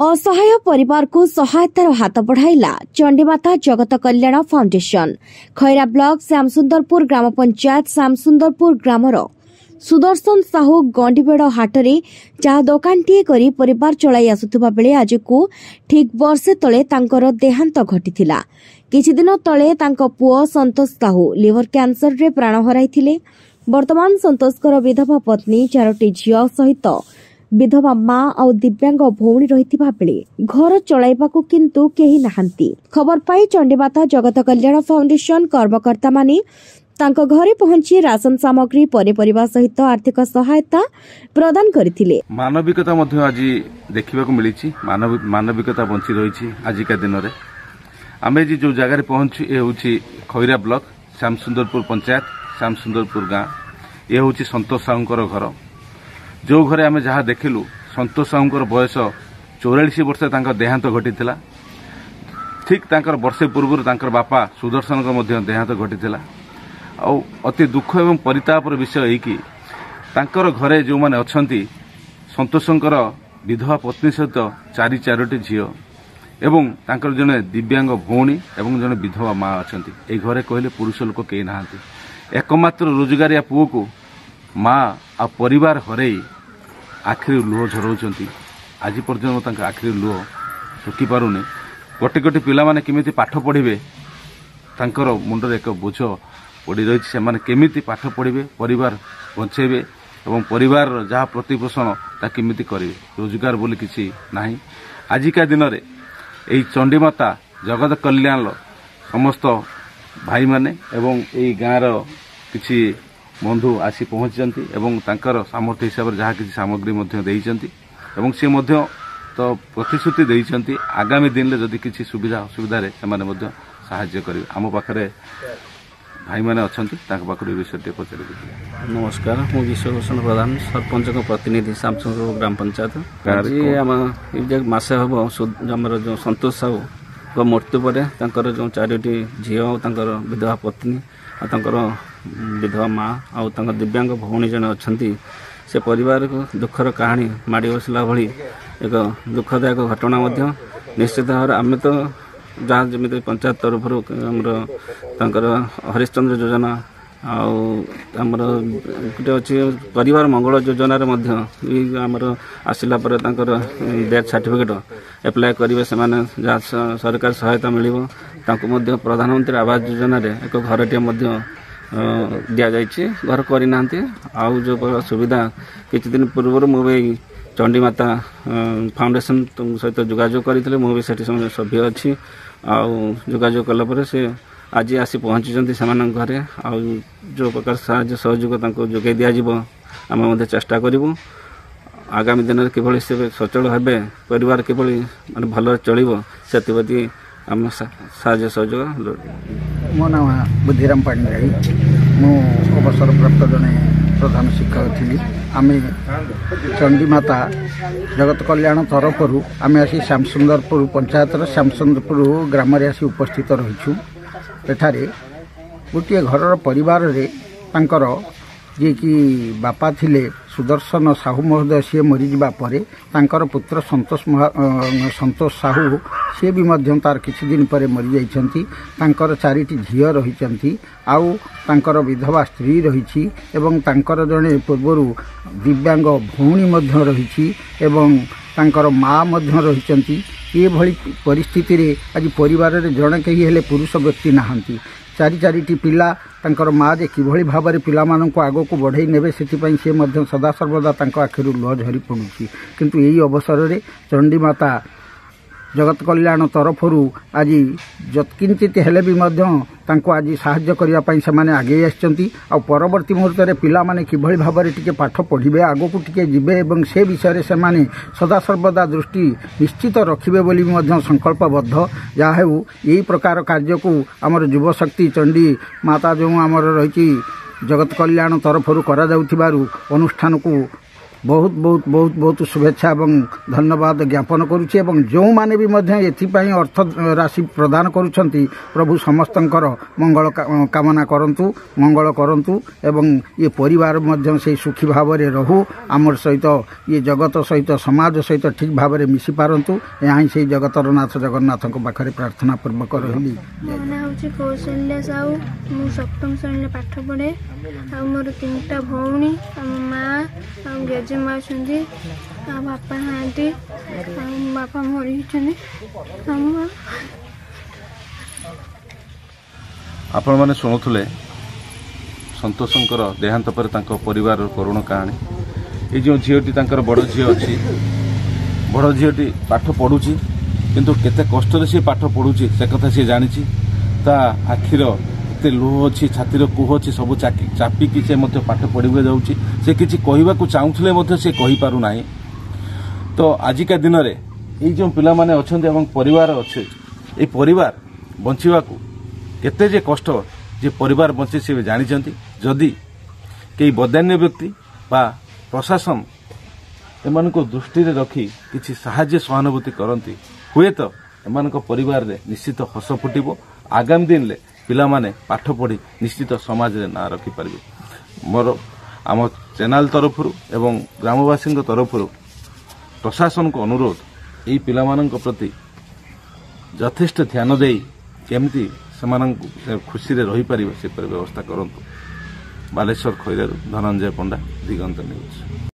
असहाय परिवार को सहायतार हाथ बढ़ाइला चंडीमाता जगत कल्याण फाउंडेशन। खैरा ब्लॉक श्यामसुंदरपुर ग्राम पंचायत श्यामसुंदरपुर ग्रामर सुदर्शन साहू गंडीबेड़ हाटरे चा दोकानटीए करी परिवार चलाई आसुथिबा बेले आज को ठीक वर्षे तले तांकर देहांत घटिथिला। किछि दिन तले तांको पुओ संतोष साहू लिवर कैंसर रे प्राण हराइथिले। वर्तमान संतोषकर विधवा पत्नी 4टी झियो सहित विधवा मां और दिव्यांग भौणी रहिथिबा बेले घर चलाइबाकू किंतु केही नाहंती। खबर पाई चंडीमाता जगत कल्याण फाउंडेशन कर्मकर्ता माने तांको घरे पहुंची राशन सामग्री पनिपरिबा सहित आर्थिक सहायता प्रदान करथिले। मानविकता मध्ये आज देखिबाकू मिलिछि। मानविकता बंची रहिछि। आज का दिन रे आमे जो जगह रे पहुंची ए होछि खैरा ब्लॉक श्यामसुंदरपुर पंचायत श्यामसुंदरपुर गाँ। ए होछि संतोष साहूंकर घर। जो घरे आमे जहाँ देखिलु संतोष साहूंकर बयस 44 वर्ष तांकर देहांत घटिथिला। ठीक तांकर वर्षे पूर्व तांकर बापा सुदर्शन देहांत घटिथिला। आ अति दुख एवं परितापर विषय है कि तांकर घरे जो माने अछंती संतोषंकर विधवा पत्नी सहित 4टी झियो एवं तांकर जने दिव्यांग भौणी एवं जने विधवा माँ अछंती। ए घरे कहले पुरुष लोक केही नाहांती। एकमात्र रोजगारिया पुओ को माँ आ परिवार हरई आखिरी लुह झरौंती। आज पर्यंत तांका आखिरी लुह सुखी पारुनी। गोटे गोटे पिला माने केमिति पाठ पढ़िबे तांकर मुंडरे एक बोझ पड़ी रही। से माने केमिति पाठ पढ़िबे परिवार बंचेबे एवं परिवार जहाँ प्रतिपोषण ता केमिति करिवे। रोजगार बोली किछि नाही। आजिका दिन रे एई चंडीमाता जगत कल्याण समस्त भाई माने एवं एई गाँर किछि बंधु आसी पहुंचती एवं तांकर सामर्थ्य हिसाब से जहाँ किसी सामग्री देइचंती एवं से मध्य तो प्रतिश्रुति देइचंती आगामी दिन में जदि किसी सुविधा असुविधा रे सेमाने मध्य सहाय्य करिवे। आम पाखरे भाई माने अछंती तांक पाखरे विषय पचारि। नमस्कार, मु विश्वभूषण प्रधान सरपंच को प्रतिनिधि श्यामसुंदरपुर ग्राम पंचायत। आज आम मासे हम आमर जो संतोष साहू मृत्यु पर जो 4टी झील और विधवा पत्नी और विधवा माँ और दिव्यांग भौणी जन अच्छा से परिवार को दुखर कहानी माड़ी बसला भली एक दुखदायक घटना निश्चित भाव आम तो जहाँ जमी पंचायत तरफ आमर हरिश्चंद्र योजना आमर गोटे अच्छी परिवार मंगल योजन आमर आसला डेथ सर्टिफिकेट एप्लाय करेंगे से जहाँ सरकार सहायता मिल प्रधानमंत्री आवास योजन एक घरटे दि जाइए। घर करना आउ जो सुविधा किसी दिन पूर्व मुझे चंडीमाता फाउंडेशन सहित जोगाजोग करी मुझे सभ्य अच्छी जोगाजोग कलापर से आज आसी पहुँची से घरे आउ जो प्रकार साहाय्य सहयोग जोगे दिज्व आम चेष्टा करूँ। आगामी दिन में किभली से सचल हे परिवार किभली माने भल चलो से आम साहाय्य सहयोग। मो नाम बुद्धिराम पाणिग्राही। मु अवसरप्राप्त जड़े प्रधान शिक्षक थी। आम चंडीमाता जगत कल्याण तरफ आम आसी श्यामसुंदरपुर पंचायत श्यामसुंदरपुर ग्राम आसी उपस्थित रहीछु। एठारे गोटे घर परिवार रे तांकर जे कि बापा थिले सुदर्शन साहू महोदय सी मरीजा पर तांकर पुत्र संतोष साहू सी भी तार किछि दिन पर मरी जाइछंती। तांकर 4टी झियो रहिछंती आउ तांकर विधवा स्त्री रहिछि एवं तांकर जने पूर्वरु दिव्यांग भौणी मध्य रहिछि एवं तांकर माँ मध्य रहिछंती। ये भली परिस्थिति रे आज परिवार रे जणे केही हेले पुरुष व्यक्ति नाहंती। 4टी पिला तांकर माँ जे किभली भाव में पिला माननको आगो को बढ़ई नेबे सेथिपई से मध्य सदा सर्वदा तांको आखिरु लुह झरी पड़ुछि। किंतु यही अवसर रे चंडीमाता जगत कल्याण तरफरु आज जत्किंचित हेले भी मध्य तांको आज साहाय्य करिया पई से माने आगे आछंती। आ परवर्ती मुहूर्त रे पिला माने किभली भाव में टिके पाठ पढ़िबे आगो को टिके जिबे एवं से विषय रे से माने सदा सर्वदा दृष्टि निश्चित रखिबे बोली मध्य संकल्पबद्ध। जा हेउ यही प्रकार कार्य को आमर युवा शक्ति चंडी माता जो आमर रही जगत कल्याण तरफरु करा जाउथिबारु अनुष्ठान को बहुत बहुत बहुत बहुत शुभेच्छा एवं धन्यवाद ज्ञापन करुच्ची एवं जो माने भी एथिपाई अर्थ राशि प्रदान करुछंती प्रभु समस्तंकर मंगल कामना करंतु मंगल करंतु एवं ये परिवार मध्य से सुखी भाव में रहू आमर सहित ये जगत सहित समाज सहित ठीक भाव में मिसी पारंतु यहाँ से जगतर नाथ जगन्नाथ पाखे प्रार्थना पूर्वक रही। कौशल्या साहू मु सप्तम श्रेणी पाठ पढ़े आ मोर 3टा भौणी माँ गेजेमा बापा नाती बापा मरी आपण मैंने शुणुले संतोषंकर देहांत पर परिवार करुण कहानी ये जो झीटी बड़ झी अच्छी बड़ झीटी पाठ पढ़ुची किंतु केते कष्ट से पाठ पढ़ुची से कथा सी जानी ता आखिर एते लुह अच्छी छातीर कुह अच्छी सब चापिकी से पाठ पढ़े जाऊँगी से किसी कहवाक चाहूले से कही पारु नाही। तो आजिका दिन में ये जो पिला माने अच्छे परिवार अच्छे ये परिवार बंचवा केते जे कष्ट जे परिवार बंचे से जानी जदि कई बदान्य व्यक्ति बा प्रशासन एमान को दृष्टि रखी किसी साहाय्य सहानुभूति करती हुए तो एमान परिवार रे निश्चित हस फुटब आगामी दिन में पिला माने पाठ पढ़ी निश्चित समाज रे ना रखी पारिबे। मोर आम चैनल तरफ एवं ग्रामवासी तरफ प्रशासन को अनुरोध यही पिला मानक प्रति यथेष्ट ध्यान दे केमती से खुशी रे रही पारिबे से व्यवस्था करंतु। बालेश्वर खैरारू धनंजय पंडा, दिगंत न्यूज।